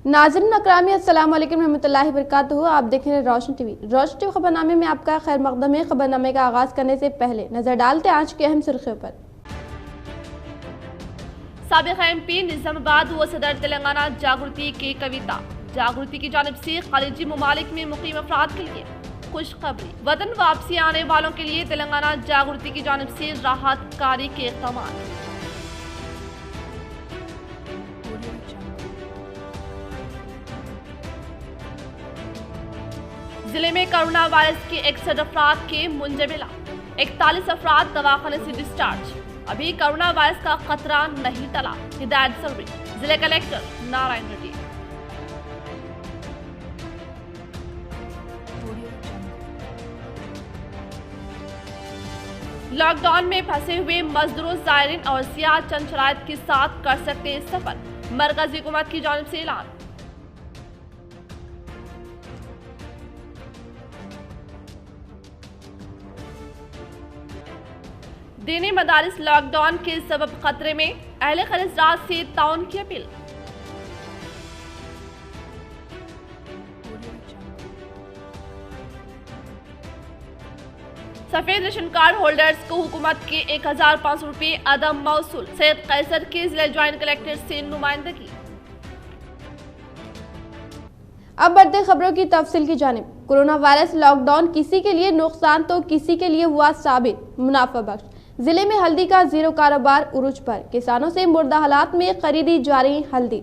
नाज़रीन अकरामी अस्सलाम वालेकुम रहमतुल्लाहि बरकातुहू। आप देख रहे हैं रोशन टीवी। रोशन टीवी खबरनामे में आपका खैर मकदम है। खबरनामे का आगाज करने से पहले नजर डालते हैं आज की अहम सुर्खियों पर। साबिक़ MP निजामाबाद व सदर तेलंगाना जागृति की कविता। जागृति की जानिब से खलीजी ममालिक में मुकीम अफराद के लिए खुशखबरी। वतन वापसी आने वालों के लिए तेलंगाना जागृति की जानिब से राहत कारी के इक़दाम। जिले में कोरोना वायरस के 61 अफराद के मुंजमिला। 41 अफराद दवाखाने से डिस्चार्ज। अभी कोरोना वायरस का खतरा नहीं टला। हिदायत जरूरी। जिला कलेक्टर नारायण रेड्डी। लॉकडाउन में फंसे हुए मजदूरों, ज़ायरीन और सियाह चंद शराइत के साथ कर सकते हैं सफर। मरकजी हुकूमत की जानिब से ऐलान। दीनी मदारिस लॉकडाउन के सबब खतरे में। अहले खैर हज़रात से ताउन की अपील। सफेद रेशन कार्ड होल्डर्स को हुकूमत के 1500 रुपये अदम मौसूल। सैयद कैसर की जिला ज्वाइंट कलेक्टर से नुमाइंदगी। अब बढ़ते खबरों की तफसील की जानिब। कोरोना वायरस लॉकडाउन किसी के लिए नुकसान तो किसी के लिए हुआ साबित मुनाफा बख्श। जिले में हल्दी का जीरो कारोबार उरूज पर। किसानों से मुर्दा हालात में खरीदी जा रही हल्दी।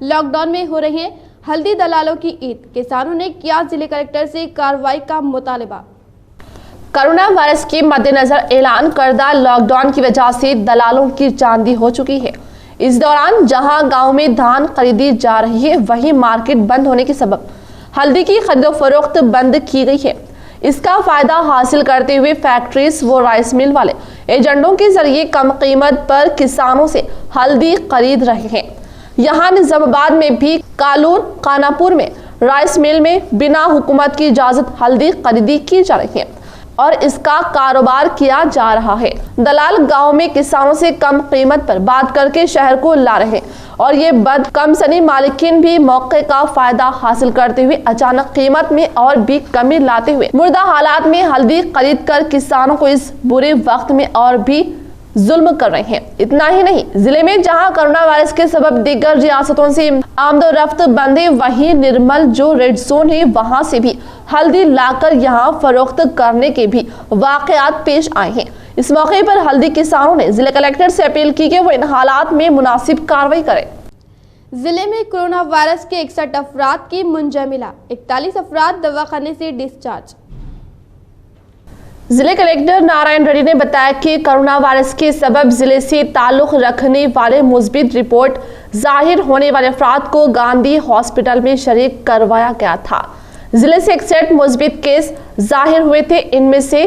लॉकडाउन में हो रही है हल्दी दलालों की ईद। किसानों ने किया जिले कलेक्टर से कार्रवाई का मुतालबा। कोरोना वायरस के मद्देनजर ऐलान करदा लॉकडाउन की वजह से दलालों की चांदी हो चुकी है। इस दौरान जहां गांव में धान खरीदी जा रही है, वहीं मार्केट बंद होने के सबब हल्दी की खरीदो फरोख्त बंद की गई है। इसका फायदा हासिल करते हुए फैक्ट्रीज व राइस मिल वाले एजेंटों के जरिए कम कीमत पर किसानों से हल्दी खरीद रहे हैं। यहाँ निजामाबाद में भी कालूर खानापुर में राइस मिल में बिना हुकूमत की इजाजत हल्दी खरीदी की जा रही है और इसका कारोबार किया जा रहा है। दलाल गांव में किसानों से कम कीमत पर बात करके शहर को ला रहे हैं और ये बद कमसनी मालिकीन भी मौके का फायदा हासिल करते हुए अचानक कीमत में और भी कमी लाते हुए मुर्दा हालात में हल्दी खरीद कर किसानों को इस बुरे वक्त में और भी जुल्म कर रहे हैं। इतना ही नहीं, जिले में जहां कोरोना वायरस के सबब दीगर रियासतों से आमदोरफ्त बंद है, वहीं निर्मल जो रेड जोन है वहां से भी हल्दी लाकर यहां फरोख्त करने के भी वाकयात पेश आए हैं। इस मौके पर हल्दी किसानों ने जिला कलेक्टर से अपील की कि वो इन हालात में मुनासिब कार्रवाई करें। जिले में कोरोना वायरस के 61 अफराद की मुंजमिला। 41 अफराद दवाखाने से डिस्चार्ज। जिले कलेक्टर नारायण रेड्डी ने बताया कि कोरोना वायरस के सबब जिले से ताल्लुक रखने वाले मुस्बित रिपोर्ट जाहिर होने वाले अफराद को गांधी हॉस्पिटल में शरीक करवाया गया था। जिले से 61 मुस्बित केस जाहिर हुए थे। इनमें से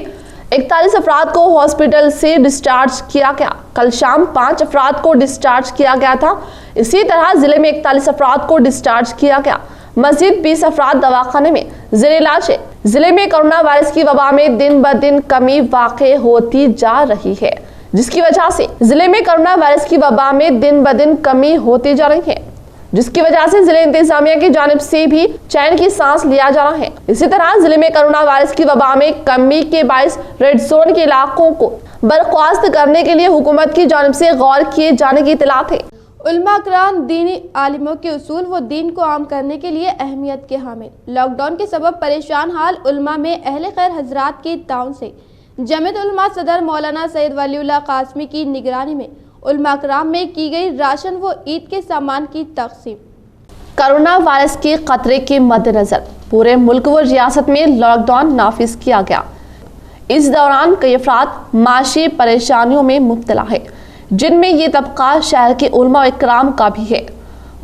41 अफराद को हॉस्पिटल से डिस्चार्ज किया गया। कल शाम 5 अफराद को डिस्चार्ज किया गया था। इसी तरह जिले में 41 अफराद को डिस्चार्ज किया गया। मजीद 20 अफराद दवाखाने में जेर इलाज है। जिले में कोरोना वायरस की वबा में दिन ब दिन कमी वाक़ई होती जा रही है, जिसकी वजह से जिले में कोरोना वायरस की वबा में दिन ब दिन कमी होती जा रही है, जिसकी वजह से जिले इंतजामिया की जानिब से भी चैन की सांस लिया जा रहा है। इसी तरह जिले में कोरोना वायरस की वबा में कमी के बायस रेड जोन के इलाकों को बर्खास्त करने के लिए हुकूमत की जानिब से गौर किए जाने की इत्तलात है। उलमा कराम दीनी आलिमों के उसूल व दीन को आम करने के लिए अहमियत के हामिल। लॉकडाउन के सबब परेशान हाल उलमा में अहले खैर हजरात की ताउन से जमीयत उलमा सदर मौलाना सैयद वलीउल्लाह कासमी की निगरानी में उलमा कराम में की गई राशन व ईद के सामान की तकसीम। कोरोना वायरस के खतरे के मद्देनजर पूरे मुल्क व रियासत में लॉकडाउन नाफिज किया गया। इस दौरान कई अफराद माशी परेशानियों में मुब्तला है, जिनमें ये तबका शहर के उलमा इकराम का भी है।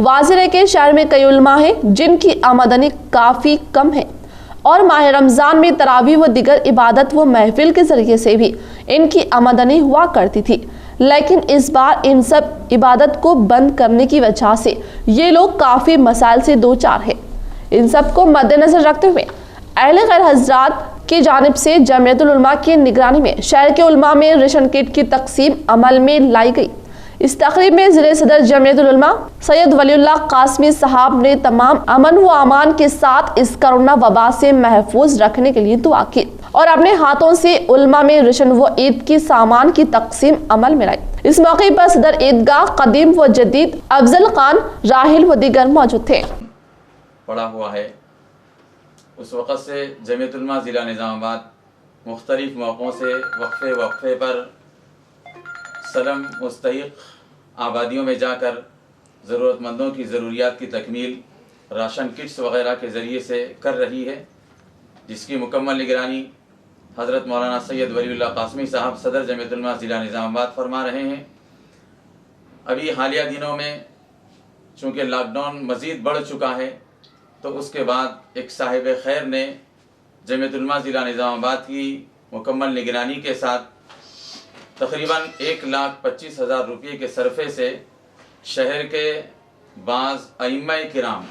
वाज़ेह है कि शहर में कई उलमा हैं जिनकी आमदनी काफ़ी कम है और माह रमज़ान में तरावी व दिगर इबादत व महफिल के ज़रिए से भी इनकी आमदनी हुआ करती थी, लेकिन इस बार इन सब इबादत को बंद करने की वजह से ये लोग काफ़ी मसाइल से दो चार है। इन सब को मद्देनजर रखते हुए अहले खैर हजरात की जानिब से जमीयतुल उलमा की निगरानी में शहर के उलमा में रेशन किट की तकसीम अमल में लाई गई। इस तकरीब में जिले सदर जमीयतुल उलमा सैयद वलीउल्लाह कासमी साहब ने तमाम अमन व अमान के साथ इस कोरोना वबा से महफूज रखने के लिए दुआ की और अपने हाथों से उलमा में रशन व ईद की सामान की तकसीम अमल में लाई। इस मौके पर सदर ईदगाह कदीम व जदीद अफजल खान राहिल व दीगर मौजूद थे। पड़ा हुआ है उस वक़्त से जमीयतुल उलमा ज़िला निज़ामाबाद मुख्तलिफ मौक़ों से वक्फे पर सलम मुस्तहिक आबादियों में जाकर ज़रूरतमंदों की ज़रूरियात की तकमील राशन किट्स वग़ैरह के ज़रिए से कर रही है, जिसकी मुकम्मल निगरानी हज़रत मौलाना सैयद वलीउल्लाह कासमी साहब सदर जमीयतुल उलमा ज़िला निज़ामाबाद फरमा रहे हैं। अभी हालिया दिनों में चूँकि लॉकडाउन मज़ीद बढ़ चुका है, तो उसके बाद एक साहिब खैर ने जमीयतुल उलमा ज़िला निज़ामाबाद की मुकम्मल निगरानी के साथ तकरीबन 1,25,000 रुपये के सरफे से शहर के बाज़ अइम्मा किराम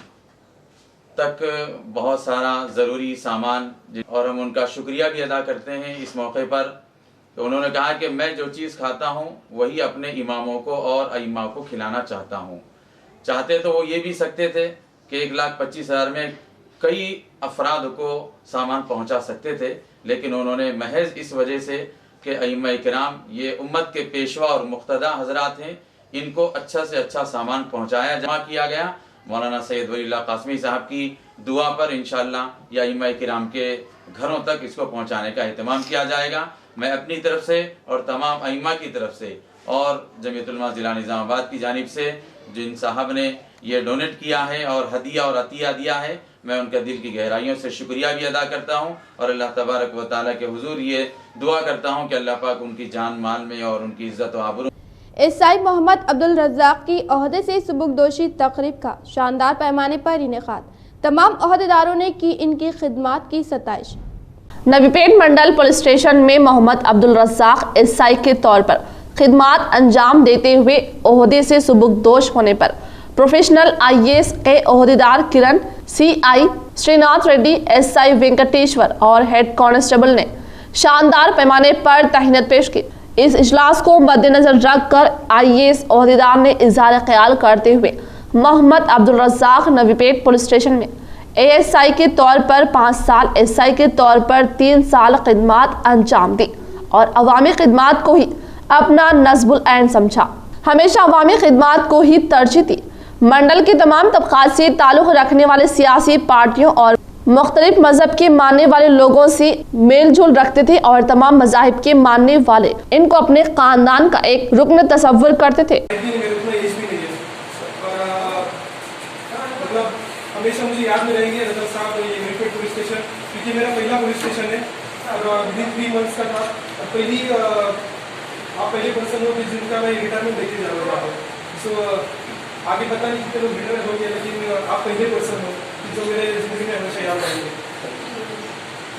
तक बहुत सारा ज़रूरी सामान, और हम उनका शुक्रिया भी अदा करते हैं इस मौके पर। तो उन्होंने कहा कि मैं जो चीज़ खाता हूँ वही अपने इमामों को और अइम्मा को खिलाना चाहता हूँ। चाहते तो वो ये भी सकते थे कि 1,25,000 में कई अफराद को सामान पहुँचा सकते थे, लेकिन उन्होंने महज इस वजह से कि अइम्मा किराम ये उम्मत के पेशवा और मुक्तदा हजरात हैं, इनको अच्छा से अच्छा सामान पहुँचाया जमा किया गया। मौलाना सैयद वलीउल्लाह कासमी साहब की दुआ पर इंशाअल्लाह या अइम्मा किराम के घरों तक इसको पहुँचाने का एहतमाम किया जाएगा। मैं अपनी तरफ से और तमाम अइम्मा की तरफ से और जमीयतुल उलमा ज़िला निज़ामाबाद की जानिब से जिन साहब ने ये डोनेट किया है और हदिया और अतिया दिया है, मैं उनका दिल की गहराइयों से शुक्रिया भी अदा करता हूँ और अल्लाह तबारक व तआला के हुजूर ये दुआ करता हूँ कि अल्लाह पाक उनकी जान माल में और उनकी इज़्ज़त व आबरू। एसआई मोहम्मद अब्दुल रज़्ज़ाक की ओहदे से सुबुकदोशी तकरीब का शानदार पैमाने पर इनेकाद। तमाम ओहदेदारों ने की इनकी खिदमात की सताइश। नवीपेट मंडल पुलिस स्टेशन में मोहम्मद अब्दुल रज़्ज़ाक एसआई के तौर पर खिदमात अंजाम देते हुए ओहदे से सुबुकदोश होने पर प्रोफेशनल आईएएस के ओहदेदार किरण, सीआई श्रीनाथ रेड्डी, एसआई वेंकटेश्वर और हेड कांस्टेबल ने शानदार पैमाने पर तहनीत पेश की। इस इजलास को मद्देनजर रखकर आईएएस ओहदेदार ने इज़हार ख्याल करते हुए मोहम्मद अब्दुल रज़्ज़ाक नवीपेट पुलिस स्टेशन में एएसआई के तौर पर 5 साल, एसआई के तौर पर 3 साल खिदमात अंजाम दी और अवामी खिदमात को ही अपना नस्बुल ऐन समझा। हमेशा अवामी खिदमात को ही तरजीह दी। मंडल के तमाम तबकात से ताल्लुक़ रखने वाले सियासी पार्टियों और मुख्तलिफ मजहब के मानने वाले लोगों से मेल जोल रखते थे और तमाम मज़ाहिब के मानने वाले इनको अपने खानदान का एक रुकन तस्वुर करते थे। हमेशा मुझे याद में रहेंगे रजब साहब ये नवीपेट पुलिस स्टेशन, क्योंकि मेरा पहला पुलिस स्टेशन है और विदिन 3 मंथ्स का था। आप पहले पर्सन हो जिनका मैं रिटायरमेंट लेके जा रहा हूँ। सो आगे पता नहीं कितने लोग रिटायर हो गए, लेकिन आप पहले पर्सन हो जो मेरे जिंदगी में हमेशा याद रहेंगे।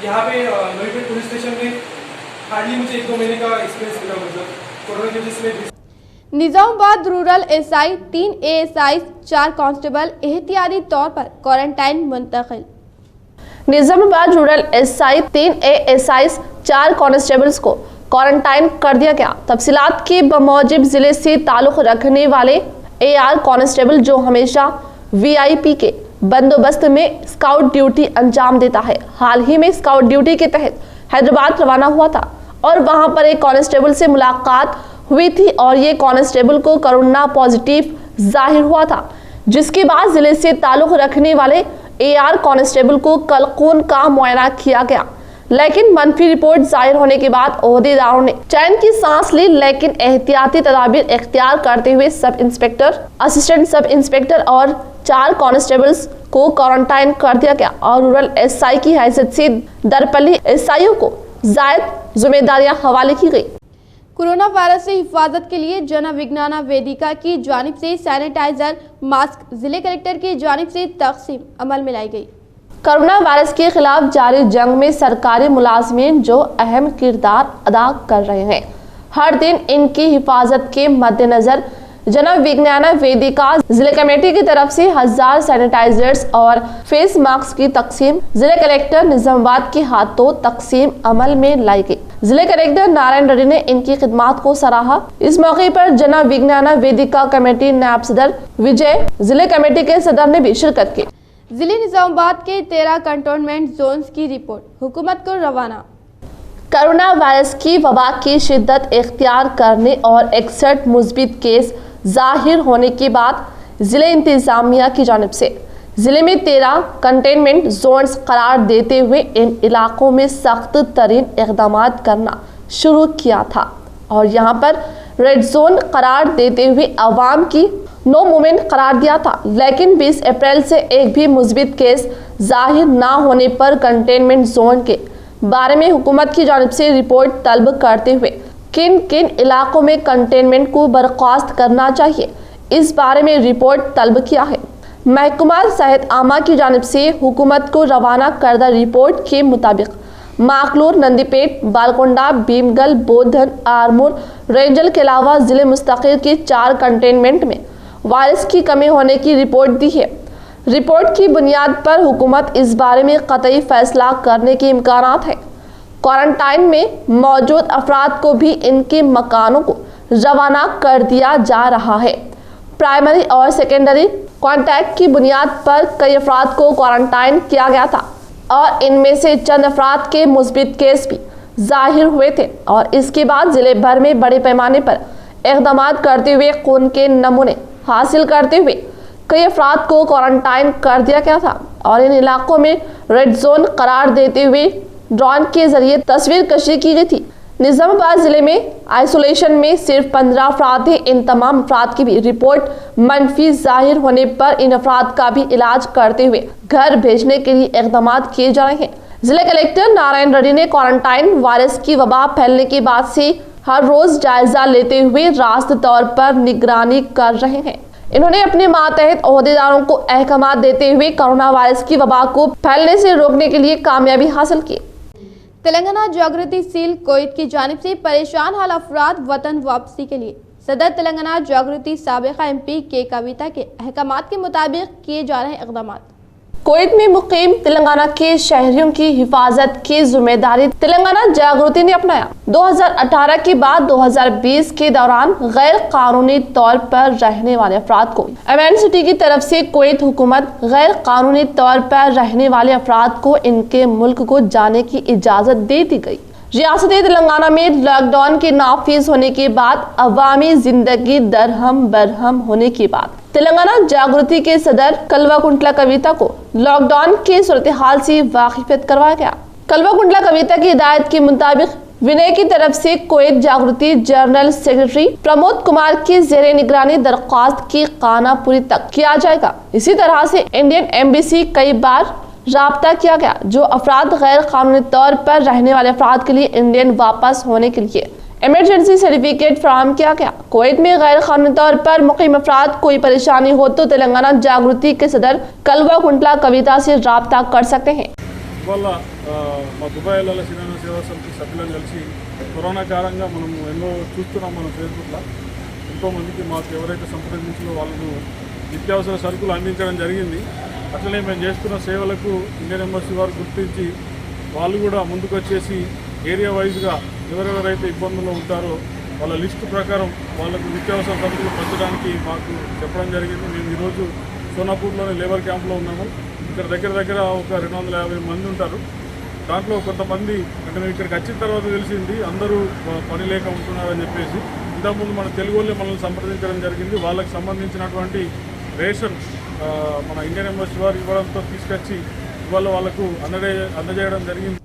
यहाँ पे नवीपेट पुलिस स्टेशन में हार्डली मुझे 1-2 महीने का एक्सपीरियंस मिला, मतलब कोरोना की वजह से। Nizamabad rural SI, 3 ASI, 4 constable एहतियाती तौर पर क्वारंटाइन मुंतकिल। Nizamabad rural SI, 3 ASI, 4 constables को क्वारंटाइन कर दिया गया। तफसीलात के बमौजिब जिले से ताल्लुक़ रखने वाले एआर कांस्टेबल जो हमेशा वीआईपी के बंदोबस्त में स्काउट ड्यूटी अंजाम देता है, हाल ही में स्काउट ड्यूटी के तहत हैदराबाद रवाना हुआ था और वहां पर एक कांस्टेबल से मुलाकात हुई थी और ये कांस्टेबल को कोरोना पॉजिटिव जाहिर हुआ था, जिसके बाद जिले से ताल्लुक़ रखने वाले एआर कांस्टेबल को कल खून का मुआयना किया गया, लेकिन मनफी रिपोर्ट जाहिर होने के बाद ओहदेदारों ने चैन की सांस ली, लेकिन एहतियाती तदाबीर इख्तियार करते हुए sub inspector, assistant sub inspector और 4 कांस्टेबल्स को क्वारंटाइन कर दिया गया और रूरल एसआई की हैसियत से दरपल्ली एसआईओ को जायद जिम्मेदारियां हवाले की गई। कोरोना वायरस से हिफाजत के लिए जन विज्ञाना वेदिका की जानिब से सैनिटाइजर, मास्क जिले कलेक्टर की जानिब से तकसीम अमल में लाई गई। कोरोना वायरस के खिलाफ जारी जंग में सरकारी मुलाजमीन जो अहम किरदार अदा कर रहे हैं, हर दिन इनकी हिफाजत के मद्देनजर जन विज्ञान वेदिका जिला कमेटी की तरफ से 1000 सैनिटाइजर्स और फेस मास्क की तकसीम जिला कलेक्टर निजामाबाद के हाथों तकसीम अमल में लाई गई। जिला कलेक्टर नारायण रेड्डी ने इनकी खिदमत को सराहा। इस मौके पर जन विज्ञान वेदिका कमेटी नायब सदर विजय, जिला कमेटी के सदर ने भी शिरकत की। जिले निजामाबाद के 13 कंटोनमेंट जोन्स की रिपोर्ट हुकूमत को रवाना। कोरोना वायरस की वबा की शिद्दत इख्तियार करने और 61 मुस्बित केस जाहिर होने के बाद जिले इंतजामिया की जानिब से जिले में 13 कंटेनमेंट जोन्स करार देते हुए इन इलाकों में सख्त तरीन इक़दाम करना शुरू किया था और यहाँ पर रेड जोन करार देते हुए अवाम की नो मूवमेंट करार दिया था। लेकिन 20 अप्रैल से एक भी मुस्बित केस जाहिर ना होने पर कंटेनमेंट जोन के बारे में हुकूमत की जानिब से रिपोर्ट तलब करते हुए किन किन इलाकों में कंटेनमेंट को बर्खास्त करना चाहिए, इस बारे में रिपोर्ट तलब किया है। महकमा सेहत आमा की जानिब से हुकूमत को रवाना करदा रिपोर्ट के मुताबिक माकलूर, नंदीपेट, बालकोंडा, भीमगल, बोधन, आरमूर, रेंजल के अलावा जिले मुस्तकिल के 4 कंटेनमेंट में वायरस की कमी होने की रिपोर्ट दी है। रिपोर्ट की बुनियाद पर हुकूमत इस बारे में कतई फैसला करने के इम्कानात है। क्वारंटाइन में मौजूद अफराद को भी इनके मकानों को रवाना कर दिया जा रहा है। प्राइमरी और सेकेंडरी कॉन्टैक्ट की बुनियाद पर कई अफराद को क्वारंटाइन किया गया था और इनमें से चंद अफराद के मुस्बित केस भी जाहिर हुए थे और इसके बाद जिले भर में बड़े पैमाने पर इक़दाम करते हुए खून के नमूने हासिल करते हुए कई अफराद को क्वारंटाइन कर दिया गया था और इन इलाकों में रेड जोन करार देते हुए ड्रोन के जरिए तस्वीर कशी की गई थी। निजामाबाद जिले में आइसोलेशन में सिर्फ 15 अफराद हैं। इन तमाम अफराद की भी रिपोर्ट मनफी जाहिर होने पर इन अफराद का भी इलाज करते हुए घर भेजने के लिए इक़दाम किए जा रहे हैं। जिला कलेक्टर नारायण रेड्डी ने क्वारंटाइन वायरस की वबा फैलने के बाद से हर रोज जायजा लेते हुए रास्त तौर पर निगरानी कर रहे हैं। इन्होंने अपने मातहत ओहदेदारों को अहकाम देते हुए कोरोना वायरस की वबा को फैलने से रोकने के लिए कामयाबी हासिल की। तेलंगाना जागृति सील कोयत की जानिब से परेशान हाल अफराद वतन वापसी के लिए सदर तेलंगाना जागृति साबिका MP के कविता के अहकामात के मुताबिक किए जा रहे इक़दाम। कोयत में मुकीम तेलंगाना के शहरियों की हिफाजत की जिम्मेदारी तेलंगाना जागृति ने अपनाया। 2018 के बाद 2020 के दौरान गैर कानूनी तौर पर रहने वाले अफराद को एमएनसीटी की तरफ से कोयत हुकूमत गैर कानूनी तौर पर रहने वाले अफराद को इनके मुल्क को जाने की इजाजत दे दी गई। रियासत तेलंगाना में लॉकडाउन के नाफिज होने के बाद अवामी जिंदगी दरहम बरहम होने के बाद तेलंगाना जागृति के सदर कल्वाकुंटला कविता को लॉकडाउन के सूरत हाल से वाकिफियत करवाया गया। कल्वाकुंटला कविता की हिदायत के मुताबिक विनय की तरफ से कोयत जागृति जनरल सेक्रेटरी प्रमोद कुमार की जेर निगरानी दरख्वास्त की खानापुरी तक किया जाएगा। इसी तरह से इंडियन एम्बेसी कई बार राब्ता किया गया जो अफराद गैर कानूनी तौर पर रहने वाले अफराद के लिए इंडियन वापस होने के लिए इमरजेंसी सर्टिफिकेट फराहम किया गया। कोयत में गैर कानूनी तौर पर मुकीम अफराद कोई परेशानी हो तो तेलंगाना जागृति के सदर कल्वाकुंटला कविता से राब्ता कर सकते हैं। సభ్యులను కలిసి కరోనా కారణంగా మనం ఎన్నో చూస్తున్నాం మనం ఫేస్బుక్లో ఎంతోమందికి మాకు ఎవరైతే సంప్రదించారో వాళ్ళను నిత్యావసర సరుకులు అందించడం జరిగింది। అట్లనే మేము చేస్తున్న సేవలకు ఇండియన్ ఎంబసీ వారు గుర్తించి వాళ్ళు కూడా ముందుకు వచ్చేసి ఏరియా వైజ్గా ఎవరెవరైతే ఇబ్బందుల్లో ఉంటారో వాళ్ళ లిస్టు ప్రకారం వాళ్ళకు నిత్యావసర సరుకులు పంచడానికి మాకు చెప్పడం జరిగింది। మేము ఈరోజు సోనాపూర్లోని లేబర్ క్యాంప్లో ఉన్నాము। ఇక్కడ దగ్గర ఒక 250 మంది ఉంటారు। దాంట్లో కొంతమంది అంటే మేము ఇక్కడికి వచ్చిన తర్వాత తెలిసింది అందరూ పని లేక ఉంటున్నారని చెప్పేసి ఇంతకుముందు మన తెలుగు వాళ్ళే మనల్ని సంప్రదించడం జరిగింది। వాళ్ళకి సంబంధించినటువంటి రేషన్ మన ఇండియన్ ఎంబసీ వారు ఇవ్వడంతో తీసుకొచ్చి ఇవాళ వాళ్ళకు అందజేయడం జరిగింది।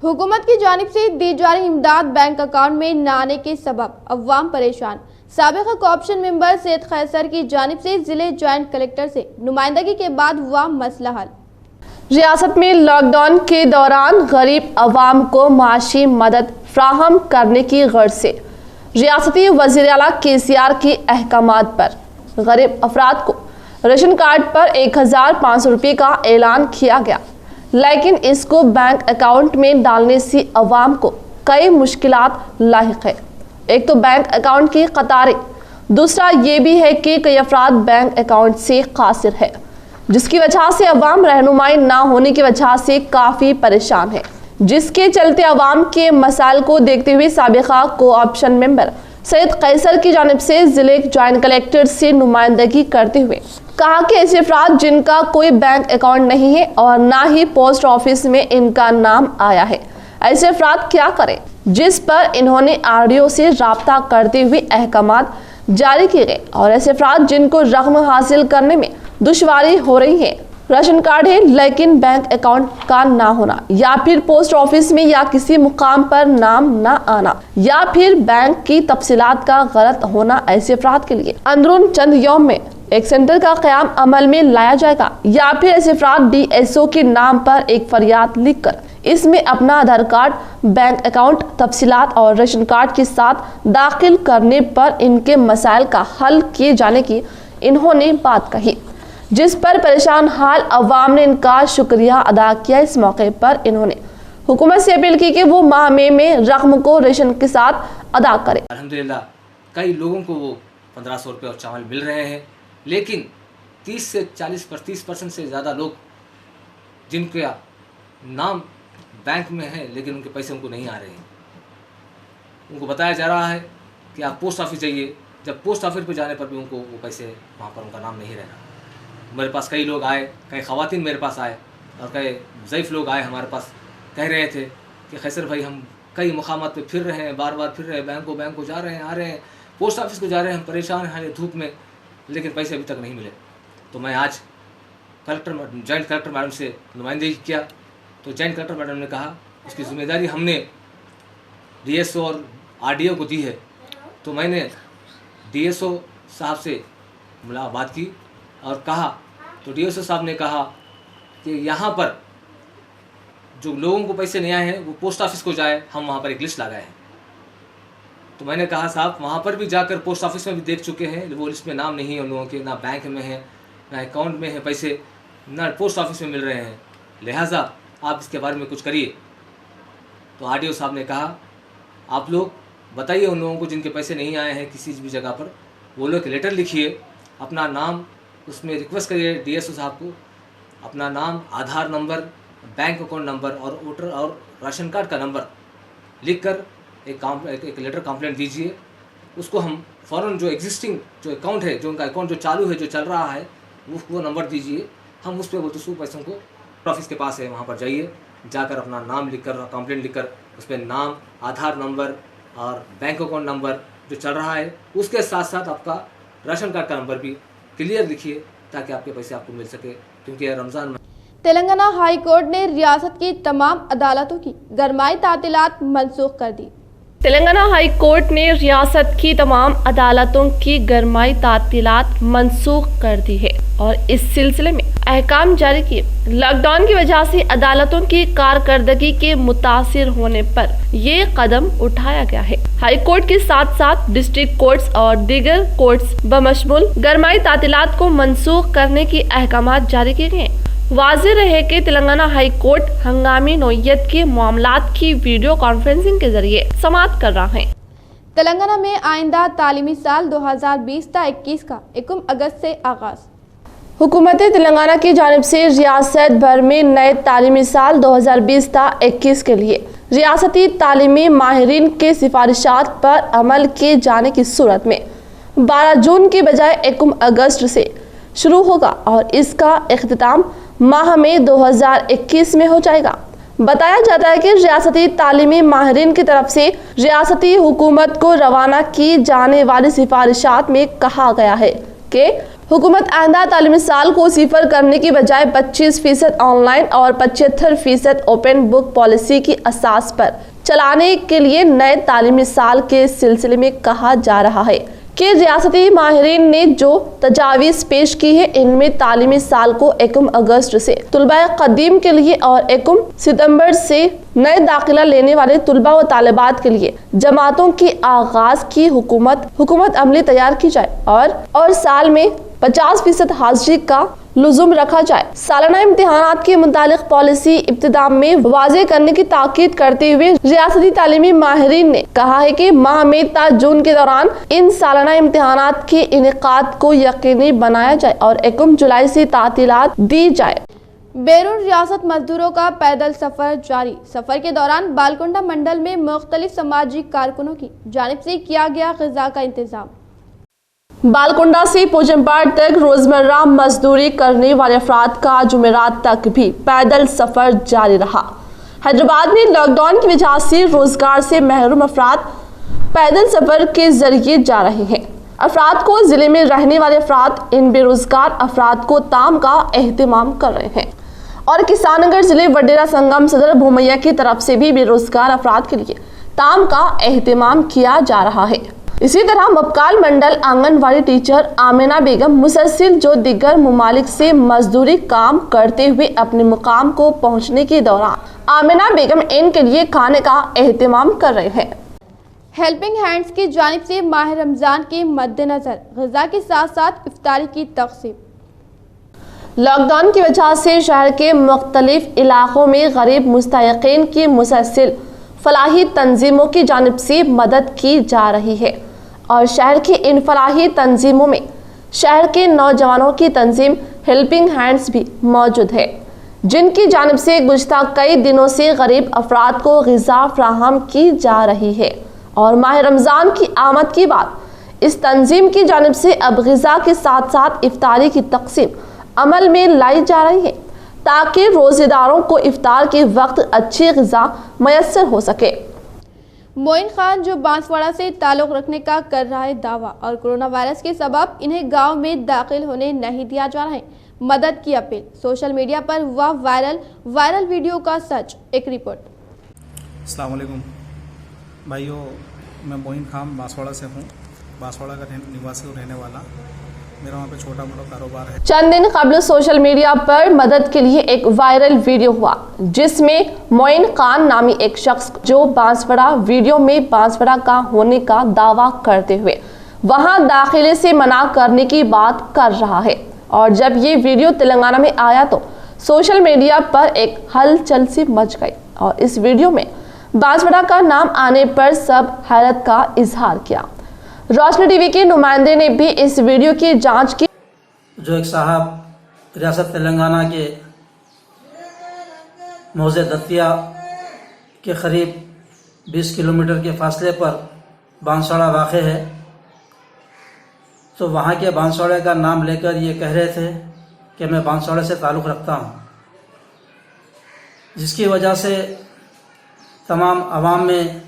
हुकूमत की जानिब से दी जा रही इमदाद बैंक अकाउंट में न आने के सबब अवाम परेशान। साबिक़ा कोऑप्शन मेंबर सैयद खैसर की जानिब से जिले जॉइंट कलेक्टर से नुमाइंदगी के बाद हुआ मसला हल। रियासत में लॉकडाउन के दौरान गरीब अवाम को माशी मदद फ्राहम करने की गर्ज से रियासती वज़ीर आला KCR के अहकामात पर गरीब अफराद को राशन कार्ड पर 1500 रुपये का ऐलान किया गया, लेकिन इसको बैंक अकाउंट में डालने से अवाम को कई मुश्किलात लाहिक है। एक तो बैंक अकाउंट की कतारें दूसरा ये भी है कि कई अफराद बैंक अकाउंट से कासिर है, जिसकी वजह से अवाम रहनुमाई ना होने की वजह से काफ़ी परेशान है, जिसके चलते अवाम के मसाइल को देखते हुए साबिका कोऑप्शन मेंबर सैयद कैसर की जानिब से जिले ज्वाइंट कलेक्टर से नुमाइंदगी करते हुए कहा कि ऐसे अफराद जिनका कोई बैंक अकाउंट नहीं है और ना ही पोस्ट ऑफिस में इनका नाम आया है, ऐसे अफराद क्या करें, जिस पर इन्होंने आरडीओ से राब्ता करते हुए अहकामात जारी किए गए। और ऐसे अफराद जिनको रकम हासिल करने में दुश्वारी हो रही है, राशन कार्ड है लेकिन बैंक अकाउंट का ना होना, या फिर पोस्ट ऑफिस में या किसी मुकाम पर नाम ना आना, या फिर बैंक की तफसीलात का गलत होना, ऐसे अफराद के लिए अंदरून चंद यौम में एक सेंटर का क़याम अमल में लाया जाएगा। या फिर ऐसे अफराद DSO के नाम पर एक फरियाद लिखकर इसमें अपना आधार कार्ड, बैंक अकाउंट तफसीलात और राशन कार्ड के साथ दाखिल करने पर इनके मसाइल का हल किए जाने की इन्होंने बात कही, जिस पर परेशान हाल अवाम ने इनका शुक्रिया अदा किया। इस मौके पर इन्होंने हुकूमत से अपील की कि वो माह में रकम को रेशन के साथ अदा करे। अल्हम्दुलिल्लाह कई लोगों को वो 1500 रुपये और चावल मिल रहे हैं, लेकिन 30 से 40% से ज़्यादा लोग जिनके नाम बैंक में है लेकिन उनके पैसे उनको नहीं आ रहे हैं। उनको बताया जा रहा है कि आप पोस्ट ऑफिस जाइए, जब पोस्ट ऑफिस पर जाने पर भी उनको वो पैसे वहाँ पर उनका नाम नहीं रहना। मेरे पास कई लोग आए, कई ख़वातीन मेरे पास आए और कई ज़ईफ़ लोग आए हमारे पास, कह रहे थे कि कैसर भाई हम कई मुकामात पे फिर रहे हैं, बार बार फिर रहे हैं, बैंक को जा रहे हैं, आ रहे हैं, पोस्ट ऑफिस को जा रहे हैं, हम परेशान हैं धूप में, लेकिन पैसे अभी तक नहीं मिले। तो मैं आज जॉइंट कलेक्टर मैडम से नुमाइंदगी किया, तो जॉइंट कलेक्टर मैडम ने कहा उसकी ज़िम्मेदारी हमने DSO और RDO को दी है। तो मैंने DSO साहब से मुलाकात की और कहा, तो DSO साहब ने कहा कि यहाँ पर जो लोगों को पैसे नहीं आए हैं वो पोस्ट ऑफिस को जाए, हम वहाँ पर एक लिस्ट लगाए हैं। तो मैंने कहा साहब वहाँ पर भी जाकर पोस्ट ऑफिस में भी देख चुके हैं, वो लिस्ट में नाम नहीं है उन लोगों के, ना बैंक में है, ना अकाउंट में है पैसे, ना पोस्ट ऑफिस में मिल रहे हैं, लिहाजा आप इसके बारे में कुछ करिए। तो RDO साहब ने कहा आप लोग बताइए उन लोगों को जिनके पैसे नहीं आए हैं किसी भी जगह पर, वो लोग लेटर लिखिए, अपना नाम उसमें रिक्वेस्ट करिए DSO साहब को, अपना नाम, आधार नंबर, बैंक अकाउंट नंबर और वोटर और राशन कार्ड का नंबर लिखकर एक लेटर कंप्लेंट दीजिए। उसको हम फ़ौरन जो एग्जिस्टिंग जो अकाउंट है, जो उनका अकाउंट जो चालू है, जो चल रहा है, वो नंबर दीजिए, हम उस पर वो दूसरों पैसों को ऑफिस के पास है वहाँ पर जाइए, जाकर अपना नाम लिखकर कंप्लेंट लिखकर उस पर नाम, आधार नंबर और बैंक अकाउंट नंबर जो चल रहा है उसके साथ साथ आपका राशन कार्ड का नंबर भी क्लियर लिखिए ताकि आपके पैसे आपको मिल सके, क्योंकि रमज़ान में। तेलंगाना हाई कोर्ट ने रियासत की तमाम अदालतों की गरमाई तातीलात मनसूख कर दी। तेलंगाना हाई कोर्ट ने रियासत की तमाम अदालतों की गरमाई तातीलात मनसूख कर दी है और इस सिलसिले में अहकाम जारी किए। लॉकडाउन की वजह से अदालतों की कारकर्दगी के मुतासिर होने पर ये कदम उठाया गया है। हाई कोर्ट के साथ साथ डिस्ट्रिक्ट कोर्ट्स और दीगर कोर्ट्स बमशमुल गरमाई तातीलात को मनसूख करने की अहकामात जारी किए गए हैं। वाज़ेह रहे कि तेलंगाना हाई कोर्ट हंगामी नौयत के मामलात की वीडियो कॉन्फ्रेंसिंग के जरिए समाअत कर रहा है। तेलंगाना में आइंदा तालीमी साल 2020-21 का 1 अगस्त से आगाज। हुकूमत तेलंगाना की जानिब से रियासत भर में नए तालीमी साल 2020-21 के लिए रियासती तालीमी माहिरीन के सिफारिशात पर अमल किए जाने की सूरत में 12 जून की बजाय 1 अगस्त से शुरू होगा और इसका इख्तिताम माह में 2021 में हो जाएगा। बताया जाता है कि रियासती तालीमी माहिरीन की तरफ से रियासती हुकूमत को रवाना की जाने वाली सिफारिशात में कहा गया है कि हुकूमत आइंदा तालीमी साल को 0 करने की बजाय 25% ऑनलाइन और 75% ओपन बुक पॉलिसी की असास पर चलाने के लिए नए तालीमी साल के सिलसिले में कहा जा रहा है कि रियासती माहिरीन ने जो तजावीज़ पेश की है इनमें तालीमी साल को 1 अगस्त से तुलबा कदीम के लिए और 1 सितंबर से नए दाखिला लेने वाले तुलबा व तालिबात के लिए जमातों की आगाज की हुकूमत अमली तैयार की जाए और साल में 50% हाजिरी का लुज़ुम रखा जाए। सालाना इम्तिहानात के मुतालिक पॉलिसी इब्तिदा में वाज़े करने की ताकीद करते हुए रियासती तालीमी माहिरीन ने कहा है कि माह मई ता जून के दौरान इन सालाना इम्तिहानात के इनेकाद को यकीनी बनाया जाए और 1 जुलाई से तातीलात दी जाए। बैरून रियासत मजदूरों का पैदल सफर जारी। सफर के दौरान बालकुंडा मंडल में मुख्तलिफ समाजी कारकुनों की जानिब से किया गया ग़िज़ा का इंतजाम। बालकुंडा से पोजमपाड़ तक रोजमर्रा मजदूरी करने वाले अफराद का जुमेरात तक भी पैदल सफर जारी रहा। हैदराबाद में लॉकडाउन की वजह से रोजगार से महरूम अफराद पैदल सफर के जरिए जा रहे हैं। अफराद को जिले में रहने वाले अफराद इन बेरोजगार अफराद को ताम का एहतमाम कर रहे हैं और किसाननगर जिले वडेरा संगम सदर भूमैया की तरफ से भी बेरोजगार अफराद के लिए ताम का एहतमाम किया जा रहा है। इसी तरह मबकाल मंडल आंगनवाड़ी टीचर आमिना बेगम मुसलसिल जो दिगर मुमालिक से मजदूरी काम करते हुए अपने मुकाम को पहुंचने के दौरान आमिना बेगम इनके लिए खाने का एहतमाम कर रहे हैं। हेल्पिंग हैंड्स की जानिब से माह रमजान के मद्देनजर ग़िज़ा के साथ साथ इफ्तारी की तक़सीम। लॉकडाउन की वजह से शहर के मुख्तलिफ इलाकों में गरीब मुस्तहिक़ीन की मुसलसिल फलाही तंजीमों की जानिब से मदद की जा रही है और शहर की इन फलाही तंजीमों में शहर के नौजवानों की तंजीम हेल्पिंग हैंड्स भी मौजूद है, जिनकी जानिब से गुज़श्ता कई दिनों से गरीब अफराद को ग़िज़ा फराहम की जा रही है और माह रमज़ान की आमद के बाद इस तंजीम की जानिब से अब ग़िज़ा के साथ साथ इफ्तारी की तक़सीम अमल में लाई जा रही है ताकि रोज़ेदारों को इफ्तार के वक्त अच्छी ग़िज़ा मैसर हो सके। मोइन खान जो बांसवाड़ा से ताल्लुक़ रखने का कर रहा है दावा और कोरोना वायरस के सबब इन्हें गांव में दाखिल होने नहीं दिया जा रहा है, मदद की अपील। सोशल मीडिया पर हुआ वायरल वीडियो का सच। एक रिपोर्ट। अस्सलाम वालेकुम भाइयों, मैं मोइन खान बांसवाड़ा से हूँ। बांसवाड़ा का निवासी और रहने वाला। मेरा वहाँ पे छोटा मोटा कारोबार है। चंद दिन कबल सोशल मीडिया पर मदद के लिए एक वायरल वीडियो हुआ जिसमें मोइन खान नामी एक शख्स जो बांसवाड़ा वीडियो में बांसवाड़ा का होने का दावा करते हुए वहां दाखिले से मना करने की बात कर रहा है और जब ये वीडियो तेलंगाना में आया तो सोशल मीडिया पर एक हलचल सी मच गई और इस वीडियो में बांसवाड़ा का नाम आने पर सब हैरत का इजहार किया। रोशनी टीवी के नुमाइंदे ने भी इस वीडियो की जांच की। जो एक साहब रियासत तेलंगाना के मौजे दतिया के करीब 20 किलोमीटर के फासले पर बांसवाड़ा वाक़े है, तो वहाँ के बांसवाड़े का नाम लेकर ये कह रहे थे कि मैं बांसवाड़े से ताल्लुक़ रखता हूँ, जिसकी वजह से तमाम आवाम में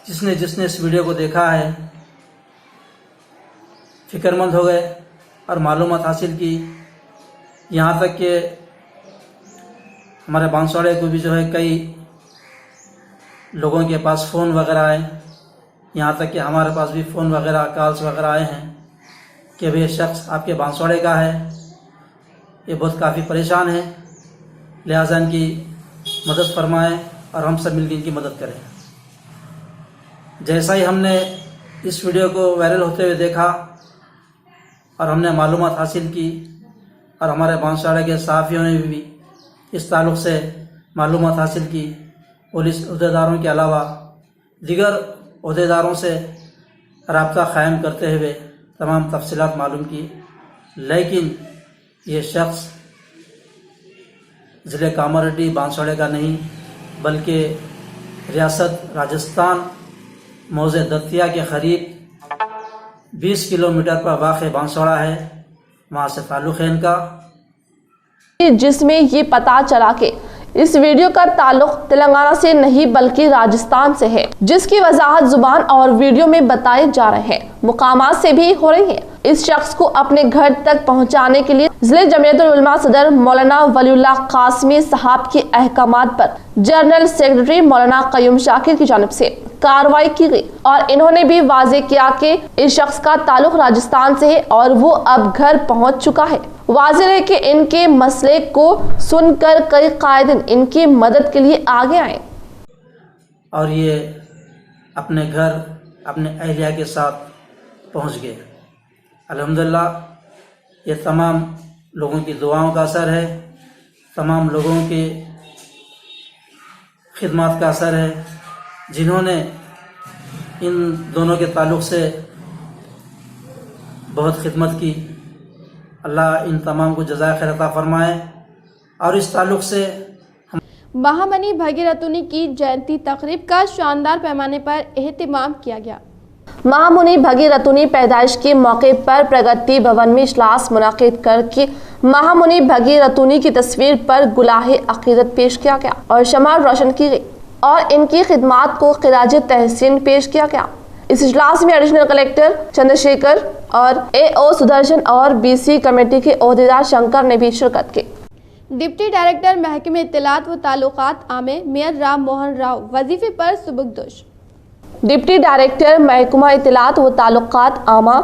जिसने इस वीडियो को देखा है फ़िक्रमंद हो गए और मालूमात हासिल की। यहाँ तक कि हमारे बांसवाड़े को भी जो है कई लोगों के पास फ़ोन वगैरह आए, यहाँ तक कि हमारे पास भी फ़ोन वगैरह कॉल्स वगैरह आए हैं कि भाई शख्स आपके बांसवाड़े का है, ये बहुत काफ़ी परेशान है, लिहाजा इनकी मदद फरमाएं और हम सब मिलकर इनकी मदद करें। जैसा ही हमने इस वीडियो को वायरल होते हुए देखा और हमने मालूमात हासिल की और हमारे बांसवाड़े के सहाफ़ियों ने भी इस ताल्लुक़ से मालूमात हासिल की, पुलिस अहदेदारों के अलावा दीगर अहदेदारों से रब्ता क़ायम करते हुए तमाम तफसीलात मालूम की, लेकिन ये शख्स ज़िले कामारेड्डी बांसवाड़े का नहीं बल्कि रियासत राजस्थान मौजे दतिया के करीब 20 किलोमीटर पर वाक़े बांसवाड़ा है, वहाँ से ताल्लुक़ है इनका। जिसमें ये पता चला कि इस वीडियो का ताल्लुक तेलंगाना से नहीं बल्कि राजस्थान से है, जिसकी वजाहत जुबान और वीडियो में बताए जा रहे हैं मुकामात से भी हो रही है। इस शख्स को अपने घर तक पहुंचाने के लिए जिले जमीयतुल उलमा सदर मौलाना वलीउल्लाह कासमी साहब के अहकामात पर जनरल सेक्रेटरी मौलाना कयूम शाकिर की जानिब से कार्रवाई की गई और इन्होंने भी वाजे किया कि इस शख्स का ताल्लुक राजस्थान से है और वो अब घर पहुंच चुका है। वाज़ेह है कि इनके मसले को सुनकर कई कायदीन इनकी मदद के लिए आगे आए और ये अपने घर अपने अहलिया के साथ पहुंच गए। अल्हम्दुलिल्लाह ये तमाम लोगों की दुआओं का असर है, तमाम लोगों की खिदमत का असर है, जिन्होंने इन दोनों के ताल्लुक़ से बहुत खिदमत की। अल्लाह इन तमाम को जज़ाए खैर अता फरमाए। और इस ताल्लुक़ से महामनी भगीरथुनी की जयंती तकरीब का शानदार पैमाने पर एहतमाम किया गया। महामुनि भगीरथुनी पैदाइश के मौके पर प्रगति भवन में इजलास मुनाकिद करके महामुनि भगीरथुनी की तस्वीर पर गुलाहे अकीदत पेश किया गया और शमा रोशन की गई और इनकी खिदमात को खिराज तहसीन पेश किया गया। इस इजलास में एडिशनल कलेक्टर चंद्रशेखर और AO सुदर्शन और BC कमेटी के ओहदेदार शंकर ने भी शिरकत की। डिप्टी डायरेक्टर महकमे इत्तलात व ताल्लुकात आमे मेयर राम मोहन राव वजीफे पर सुबुकदोश। डिप्टी डायरेक्टर महकमा इत्तलात व ताल्लुकात आमा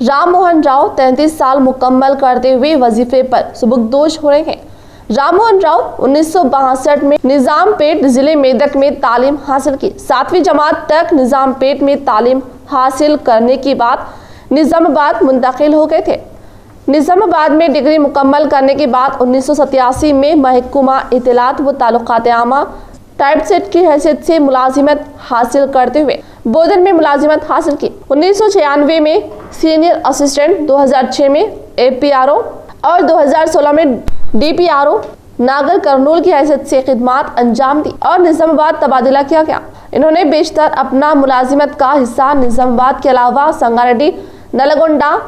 राम मोहन राव 33 साल मुकम्मल करते हुए वजीफे पर सुबुकदोश हो रहे हैं। राम मोहन राव 1962 में निजामपेट जिले मेदक में तालीम हासिल की। 7वीं जमात तक निजामपेट में तालीम हासिल करने के बाद निजामाबाद मुंतकिल हो गए थे। निजामाबाद में डिग्री मुकम्मल करने के बाद 1987 में महकमा इत्तलात व ताल्लुकात आमा टाइपसेट की हैसियत से मुलाजिमत हासिल करते हुए बोधन में मुलाजिमत हासिल की। 1996 में सीनियर असिस्टेंट, 2006 में APRO और 2016 में DPRO नागर करनूल की हैसियत से खिदमात अंजाम दी और निजामाबाद तबादला किया गया। इन्होंने बेशतर अपना मुलाजिमत का हिस्सा निजामाबाद के अलावा संगारेड्डी, नलगोंडा,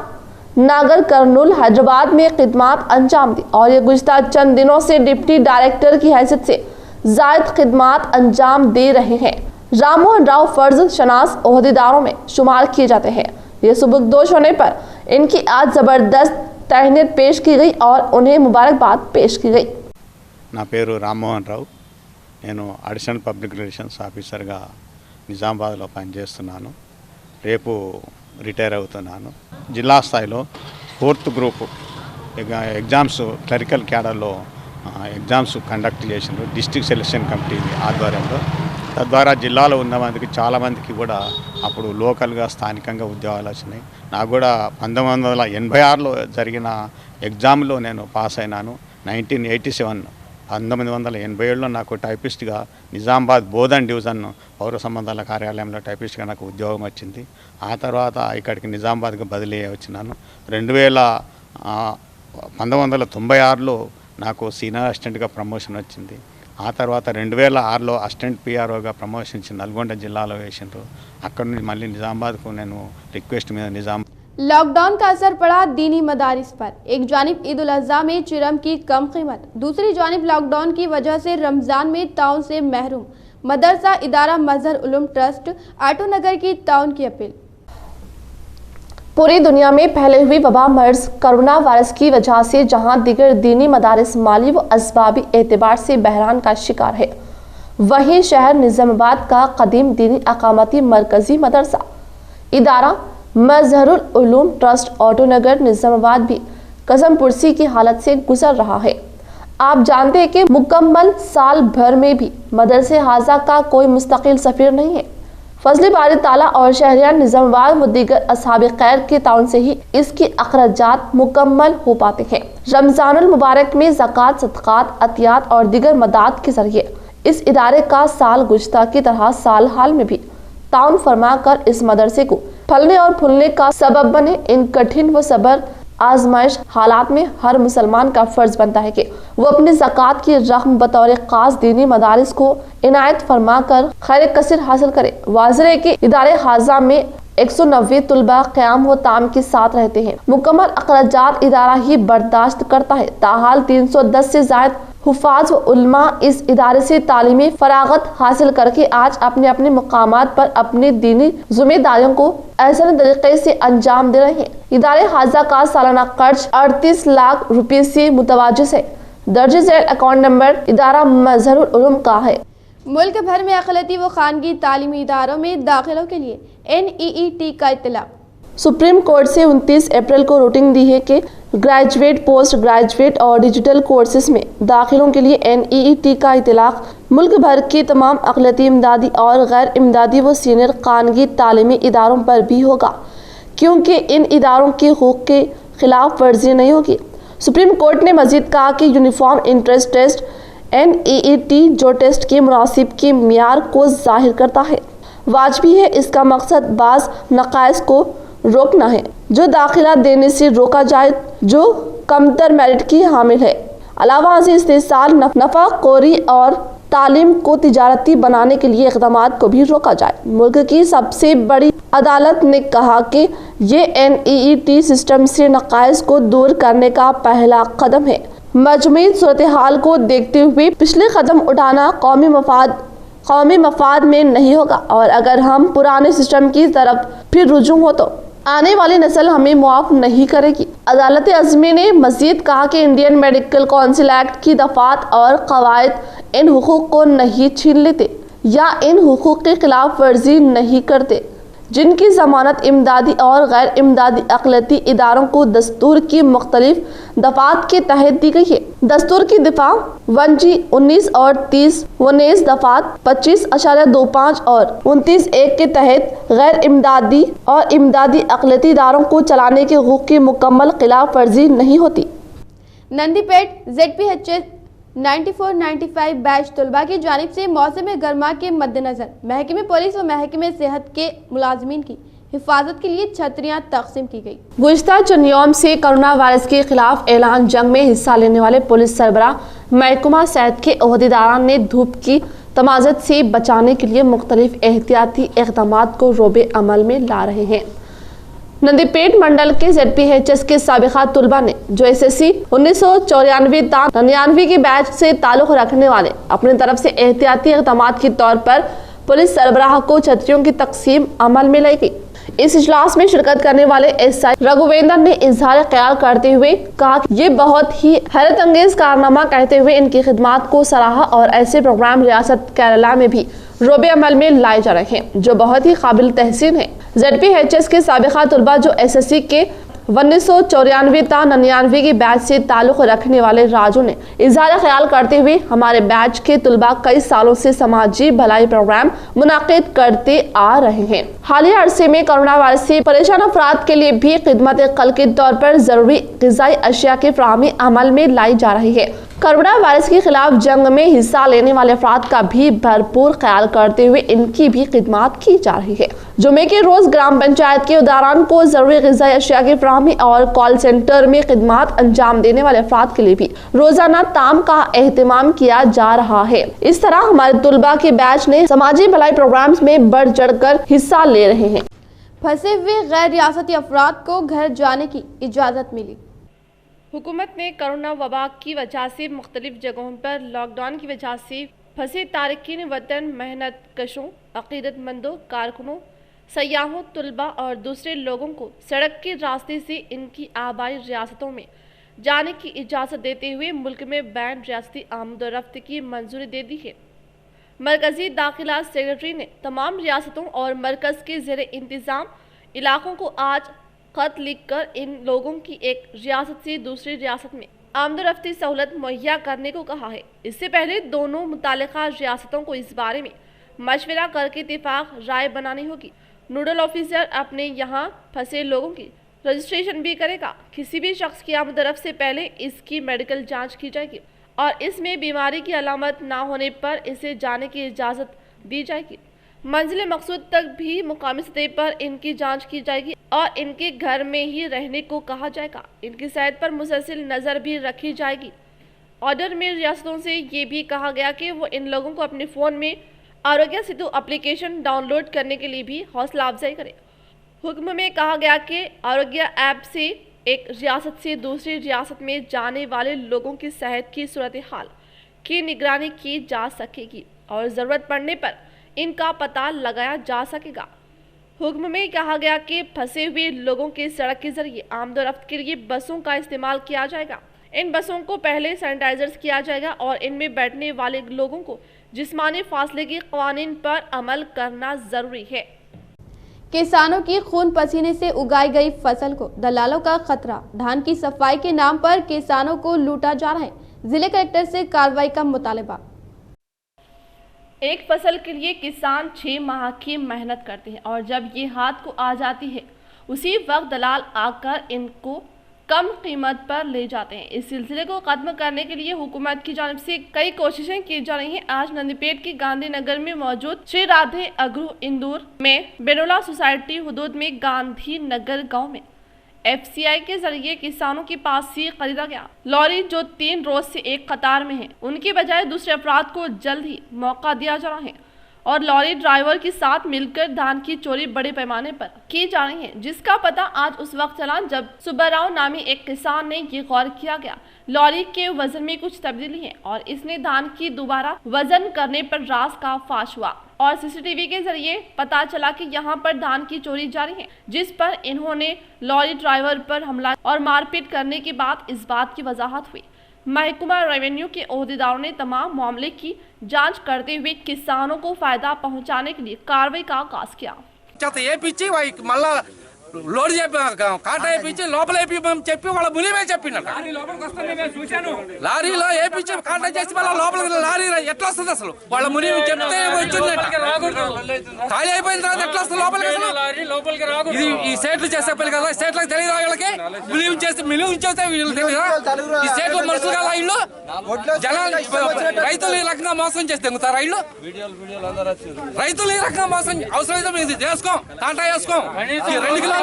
नागर करनूल, हैदराबाद में खिदमात अंजाम दी और ये गुज़िश्ता चंद दिनों से डिप्टी डायरेक्टर की हैसियत से जायद खिदमात अंजाम दे रहे हैं। राम मोहन राव फर्ज शनास ओहदेदारों में शुमार किए जाते हैं। ये सुबुकदोश होने पर इनकी आज ज़बरदस्त तहनीत पेश की गई और उन्हें मुबारकबाद पेश की गई। నా పేరు రామ్మోహన్ రావు. నేను అడిషనల్ పబ్లిక్ రిలేషన్స్ ఆఫీసర్గా నిజామాబాద్లో పనిచేస్తున్నాను. రేపు రిటైర్ అవుతున్నాను. జిల్లా స్థాయిలో 4th గ్రూప్ ఎగ్జామ్స్ క్లరికల్ క్యాడర్లో ఎగ్జామ్స్ కండక్ట్ చేసినారు డిస్ట్రిక్ట్ సెలక్షన్ కమిటీ ఆధ్వర్యంలో. తద్వారా జిల్లాలో ఉన్న మందికి చాలామందికి కూడా అప్పుడు లోకల్గా స్థానికంగా ఉద్యోగాలు వచ్చినాయి. నాకు కూడా 1986లో జరిగిన ఎగ్జామ్లో నేను పాస్ అయినాను. 1987లో నాకు టైపిస్ట్గా నిజామాబాద్ బోధన్ డివిజన్ పౌర సంబంధాల కార్యాలయంలో టైపిస్ట్గా నాకు ఉద్యోగం వచ్చింది. ఆ తర్వాత ఇక్కడికి నిజామాబాద్కి బదిలీ వచ్చినాను. 1996లో నాకు సీనియర్ అసిస్టెంట్గా ప్రమోషన్ వచ్చింది. ఆ తర్వాత 2006లో అసిస్టెంట్ PROగా ప్రమోషన్ ఇచ్చి నల్గొండ జిల్లాలో వేసిండ్రు. అక్కడ నుంచి మళ్ళీ నిజామాబాద్కు నేను రిక్వెస్ట్ మీద लॉकडाउन का असर पड़ा दीनी मदारिस पर। एक जानिब ईद उल अज़हा में चिरम की कम कीमत, दूसरी जानिब लॉकडाउन की वजह से रमज़ान में ताउन से महरूम। मदरसा इदारा मजहर उलूम ट्रस्ट आटो नगर की ताउन की अपील। पूरी दुनिया में फैले हुए वबा मर्ज कोरोना वायरस की वजह से जहां दीगर दीनी मदारिस माली व असबाबी एतबार से बहरान का शिकार है, वहीं शहर निजामाबाद का कदीम दीनी अकामती मरकजी मदरसा इदारा मजहरुल उलूम ट्रस्ट ऑटो नगर निजामाबाद भी कसम पुरसी की हालत से गुजर रहा है। आप जानते हैं कि मुकम्मल साल भर में भी मदरसे हाजा का कोई मुस्तकिल सफ़ीर नहीं है। फजल बारी ताला और शहरियान निजामाबाद व दीगर असहाब खैर के ताउन से ही इसकी अखराजात मुकम्मल हो पाते हैं। रमज़ानुल मुबारक में ज़कात, सदक़ात, अतियात और दीगर मदाद के जरिए इस इदारे का साल गुज़श्ता की तरह साल हाल में भी ताउन फरमा कर इस मदरसे को फलने और फूलने का सबब बने। इन कठिन व सबर आजमाइश हालात में हर मुसलमान का फर्ज बनता है कि वो अपनी ज़कात की रकम बतौर खास दीनी मदारिस को इनायत फरमा कर खैर कसीर हासिल करे। वाज़ेह है कि इदारे हाजा में 190 तुलबा क़याम व ताम के साथ रहते हैं। मुकम्मल अखराजात इदारा ही बर्दाश्त करता है। ताहाल 310 से ज़ायद हुफ़ाज़ व उलमा इस इदारे से तालीमी फरागत हासिल करके आज अपने अपने मुकामात पर अपनी दीनी जिम्मेदारियों को ऐसे तरीके से अंजाम दे रहे हैं। इदारे हाजा का सालाना खर्च 38 लाख रुपये से मुतवाजिस है। दर्ज झैल अकाउंट नंबर इदारा मजहरुल उलूम का है। मुल्क भर में अक़लियती व खानगी तालीमी इदारों में दाखिलों के लिए NEET का इत्तलाक। सुप्रीम कोर्ट से 29 अप्रैल को रूटिंग दी है कि ग्रेजुएट, पोस्ट ग्रेजुएट और डिजिटल कोर्सेज में दाखिलों के लिए NEET का इत्तलाक मुल्क भर के तमाम अक़लियती इमदादी और गैर इमदादी व सीनियर खानगी तालीमी इदारों पर भी होगा, क्योंकि इन इदारों के हुकूक़ के खिलाफ वर्जी नहीं होगी। सुप्रीम कोर्ट ने मजीद कहा कि यूनिफॉर्म इंटरेस्ट टेस्ट NEET जो टेस्ट के मुनासिब के मियार को जाहिर करता है, वाजिबी है। इसका मकसद बाज नकाइस को रोकना है जो दाखिला देने से रोका जाए जो कमतर मेरिट की हामिल है। अलावा से इस्तेसाल, नफाखोरी और तालीम को तिजारती बनाने के लिए इक़दाम को भी रोका जाए। मुल्क की सबसे बड़ी अदालत ने कहा कि ये NEET सिस्टम से नकाइस को दूर करने का पहला कदम है। मजमूई सूरत हाल को देखते हुए पिछले कदम उठाना कौमी मफाद में नहीं होगा और अगर हम पुराने सिस्टम की तरफ फिर रुजू हो तो आने वाली नस्ल हमें मुआफ नहीं करेगी। अदालत अज़मी ने मजीद कहा कि इंडियन मेडिकल काउंसिल एक्ट की दफात और कवायद इन हुकूक को नहीं छीन लेते या इन हुकूक के खिलाफ वर्जी नहीं करते जिनकी जमानत इमदादी और गैर इमदादी अक़लियती इदारों को दस्तूर की मुख्तलिफ दफात के तहत दी गई है। दस्तूर की दफा 1G 19 और 30 19 दफात 25.25 और 29(1) के तहत गैर इमदादी और इमदादी अक़लियती इदारों को चलाने के हुकूक की मुकम्मल खिलाफ वर्जी नहीं होती। नंदीपेट ZPHS 94-95 बैच तलबा की जानिब से मौसम गर्मा के मद्देनजर महकमे पुलिस व महकमे सेहत के मुलाजमीन की हिफाजत के लिए छतरियां तकसीम की गई। गुज़िश्ता चंद यौम से कोरोना वायरस के खिलाफ ऐलान जंग में हिस्सा लेने वाले पुलिस सरबराह महकमा सेहत के ओहदेदारान ने धूप की तमाज़त से बचाने के लिए मुख्तलिफ एहतियाती इक़दाम को रोबे अमल में ला रहे हैं। नंदीपेट मंडल के ZPHS के साबिक़ा तलबा ने जो SSC 1994-99 के बैच से ताल्लुक़ रखने वाले अपनी तरफ से एहतियाती इक़दाम के तौर पर पुलिस सरबराह को छतरियों की तकसीम अमल में लाई गई। इस इजलास में शिरकत करने वाले SI रघुवेंद्र ने इजहार ख्याल करते हुए कहा कि ये बहुत ही हैरत अंगेज कारनामा कहते हुए इनकी खिदमात को सराहा और ऐसे प्रोग्राम रियासत केरला में भी रोबे अमल में लाए जा रहे हैं जो बहुत ही काबिल तहसीन है। ZPHS के साबिक़ा तलबा जो SSC के 1994-99 के बैच से ताल्लुक़ रखने वाले राजू ने इजहार ख्याल करते हुए हमारे बैच के तलबा कई सालों से समाजी भलाई प्रोग्राम मुनाकिद करते आ रहे हैं। हालिया अरसे में कोरोना वायरस से परेशान अफराद के लिए भी खिदमत कल के तौर पर जरूरी ग़िज़ाई अशिया की फराहमी अमल में लाई जा रही है। कोरोना वायरस के खिलाफ जंग में हिस्सा लेने वाले अफराद का भी भरपूर ख्याल करते हुए इनकी भी खिदमत की जा रही है। जुमे के रोज ग्राम पंचायत के उदाहरण को जरूरी ग़िज़ाई अशिया की फराहमी और कॉल सेंटर में खिदमत अंजाम देने वाले अफराद के लिए भी रोजाना ताम का एहतमाम किया जा रहा है। इस तरह हमारे तलबा के बैच ने समाजी भलाई प्रोग्राम्स में बढ़ चढ़ कर हिस्सा ले रहे हैं। फंसे हुए गैर रियासती अफराद को घर जाने की इजाज़त मिली। हुकूमत ने कोरोना वबा की वजह से मुख्तलिफ जगहों पर लॉकडाउन की वजह से फंसे तारकीन वतन, मेहनत कशों, अक़ीदतमंदों, कारकुनों, सयाहों, तलबा और दूसरे लोगों को सड़क के रास्ते से इनकी आबाई रियासतों में जाने की इजाज़त देते हुए मुल्क में बैन रियासती आमदोरफ्त की मंजूरी दे दी है। मरकज़ी दाखिला सेक्रेटरी ने तमाम रियासतों और मरकज़ के ज़ेरे इंतज़ाम इलाकों को आज खत लिखकर इन लोगों की एक रियासत से दूसरी रियासत में आमदोरफ्ती सहूलत मुहैया करने को कहा है। इससे पहले दोनों मुतालिका रियासतों को इस बारे में मशवरा करके इत्तेफाक राय बनानी होगी। नोडल ऑफिसर अपने यहाँ फंसे लोगों की रजिस्ट्रेशन भी करेगा। किसी भी शख्स की आमदोरफ्त से पहले इसकी मेडिकल जाँच की जाएगी और इसमें बीमारी की अलामत ना होने पर इसे जाने की इजाज़त दी जाएगी। मंजिल मकसूद तक भी मुकामी सतह पर इनकी जांच की जाएगी और इनके घर में ही रहने को कहा जाएगा। इनकी सेहत पर मुसलसल नज़र भी रखी जाएगी। ऑर्डर में रियासतों से ये भी कहा गया कि वो इन लोगों को अपने फ़ोन में आरोग्य सेतु एप्लीकेशन डाउनलोड करने के लिए भी हौसला अफजाई करें। हुक्म में कहा गया कि आरोग्य ऐप से एक रियासत से दूसरी रियासत में जाने वाले लोगों की सेहत की सूरत हाल की निगरानी की जा सकेगी और ज़रूरत पड़ने पर इनका पता लगाया जा सकेगा। हुक्म में कहा गया कि फंसे हुए लोगों के सड़क के जरिए आमदोरफ्त के लिए बसों का इस्तेमाल किया जाएगा। इन बसों को पहले सैनिटाइजर्स किया जाएगा और इनमें बैठने वाले लोगों को जिस्मानी फासले के क़वानीन पर अमल करना ज़रूरी है। किसानों की खून पसीने से उगाई गई फसल को दलालों का खतरा। धान की सफाई के नाम पर किसानों को लूटा जा रहा है। जिले कलेक्टर से कार्रवाई का मुतालबा। एक फसल के लिए किसान 6 माह की मेहनत करते हैं और जब ये हाथ को आ जाती है उसी वक्त दलाल आकर इनको कम कीमत पर ले जाते हैं। इस सिलसिले को खत्म करने के लिए हुकूमत की जानिब से कई कोशिशें की जा रही हैं। आज नंदीपेट के गांधीनगर में मौजूद श्री राधे अग्रो इंदौर में बेरोला सोसाइटी हुदूद में गांधी नगर गाँव में FCI के जरिए किसानों के पास से खरीदा गया लॉरी जो 3 रोज से एक कतार में है, उनके बजाय दूसरे अफराद को जल्द ही मौका दिया जा रहा है और लॉरी ड्राइवर के साथ मिलकर धान की चोरी बड़े पैमाने पर की जा रही है, जिसका पता आज उस वक्त चला जब सुब्बाराव नामी एक किसान ने ये गौर किया गया लॉरी के वजन में कुछ तब्दीली है और इसने धान की दोबारा वजन करने पर राज का फाश हुआ और CCTV के जरिए पता चला कि यहाँ पर धान की चोरी जारी है, जिस पर इन्होंने लॉरी ड्राइवर पर हमला और मारपीट करने के बाद इस बात की वजाहत हुई। महकमा रेवेन्यू के ओहदेदारों ने तमाम मामले की जांच करते हुए किसानों को फायदा पहुंचाने के लिए कार्रवाई का आगाज किया। లోడ్ కాట వేయించి లోపల చెప్పి వాళ్ళ మునిమే చెప్పినట్టు లారీలో వేయించి కాట చేసి వాళ్ళ లోపల లారీ ఎట్లా వస్తుంది అసలు వాళ్ళ మునిమి చెప్తే ఖాళీ అయిపోయిన తర్వాత ఎట్లా వస్తుంది లోపలికి ఇది ఈ సేట్లు చేసే పని కదా సేట్లకు తెలియదు వాళ్ళకి మిలియం చేస్తే మిలియం చేస్తే వీళ్ళు తెలియదా ఈ సేట్ల మనుషులు కదా ఇల్లు జనాలు రైతులు ఈ రకంగా మోసం చేస్తే తెంగుతారా ఇల్లు రైతులు ఈ రకంగా మోసం అవసరమైతే మేము చేసుకోం కాంటా వేసుకోం 2 కిలోలు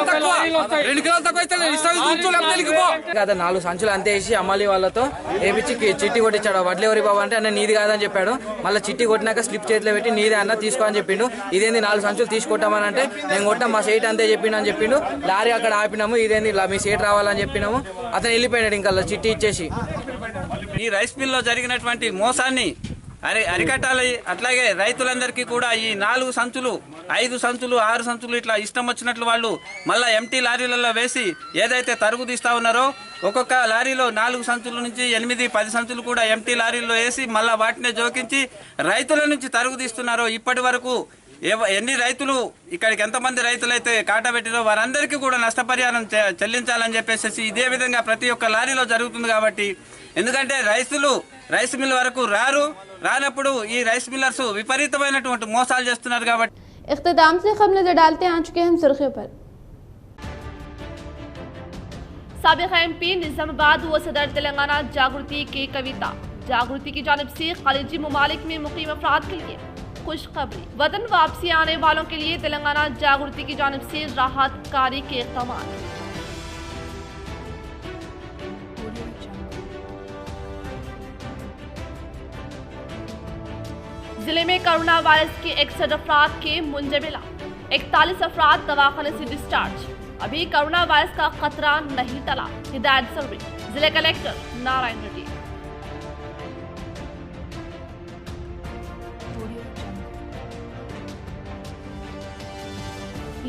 కదా 4 సంచులు అంతే వేసి అమ్మాలి వాళ్ళతో వేపించి చిట్టి కొట్టించాడు వడ్లే ఎవరి బాబు అంటే అన్న నీది కాదని చెప్పాడు మళ్ళీ చిట్టి కొట్టినాక స్లిప్ చేతిలో పెట్టి నీదే అన్న తీసుకో అని చెప్పిండు ఇదేంది 4 సంచులు తీసుకొట్టామని అంటే నేను కొట్టాం మా సీట్ అంతే చెప్పిండు అని చెప్పిండు లారీ అక్కడ ఆపినాము ఇదేంది మీ సీట్ రావాలని చెప్పినాము అతను వెళ్ళిపోయాడు ఇంకా చిట్టి ఇచ్చేసి ఈ రైస్ మిల్లో జరిగినటువంటి మోసాన్ని అరికట్టాలి అట్లాగే రైతులందరికీ కూడా ఈ 4 సంచులు 5 సంచులు 6 సంచులు ఇట్లా ఇష్టం వచ్చినట్లు వాళ్ళు మళ్ళీ ఎంటీ లారీలలో వేసి ఏదైతే తరుగు తీస్తా ఉన్నారో ఒక్కొక్క లారీలో 4 సంచుల నుంచి 8-10 సంచులు కూడా ఎంటీ లారీల్లో వేసి మళ్ళీ వాటినే జోకించి రైతుల నుంచి తరుగు తీస్తున్నారో ఇప్పటి వరకు ఎన్ని రైతులు ఇక్కడికి ఎంతమంది రైతులైతే కాట పెట్టిరో వారందరికీ కూడా నష్టపరిహారం చెల్లించాలని చెప్పేసి ఇదే విధంగా ప్రతి ఒక్క లారీలో జరుగుతుంది కాబట్టి ఎందుకంటే రైస్ మిల్ వరకు రానప్పుడు ఈ రైస్ మిల్లర్స్ విపరీతమైనటువంటి మోసాలు చేస్తున్నారు కాబట్టి इख्तिताम से खबर नजर डालते हैं आ चुके हम सुर्खियों पर। साबिक़ MP निजामाबाद व सदर तेलंगाना जागृति की कविता जागृति की जानिब से खालिजी ममालिक में मुकीम अफराद के लिए खुशखबरी वतन वापसी आने वालों के लिए तेलंगाना जागृति की जानिब से राहत कारी के इक़दाम। जिले में कोरोना वायरस के 61 अफराद के मुंजबिला 41 अफराद दवाखाने से डिस्चार्ज। अभी कोरोना वायरस का खतरा नहीं टला, हिदायत जरूरी जिला कलेक्टर नारायण रेड्डी।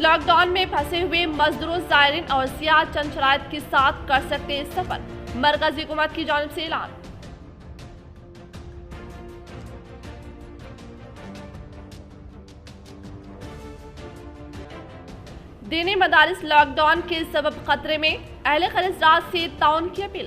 लॉकडाउन में फंसे हुए मजदूरों ज़ायरीन और सियाह चंद शराइत के साथ कर सकते हैं सफर, मरकजी हुकूमत की जानिब से ऐलान। दीनी मदारिस लॉकडाउन के सबब खतरे में, अहले खलिजरात से ताउन की अपील।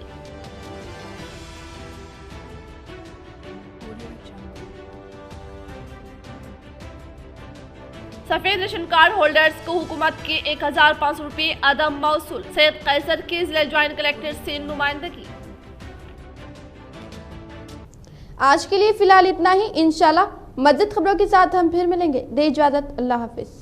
सफेद रेशन कार्ड होल्डर्स को हुकूमत के 1500 रुपये अदम मौसूल, सैयद कैसर की जिला ज्वाइंट कलेक्टर से नुमाइंदगी। आज के लिए फिलहाल इतना ही। इंशाल्लाह मज़ीद खबरों के साथ हम फिर मिलेंगे। दे इजाजत, अल्लाह हाफिज।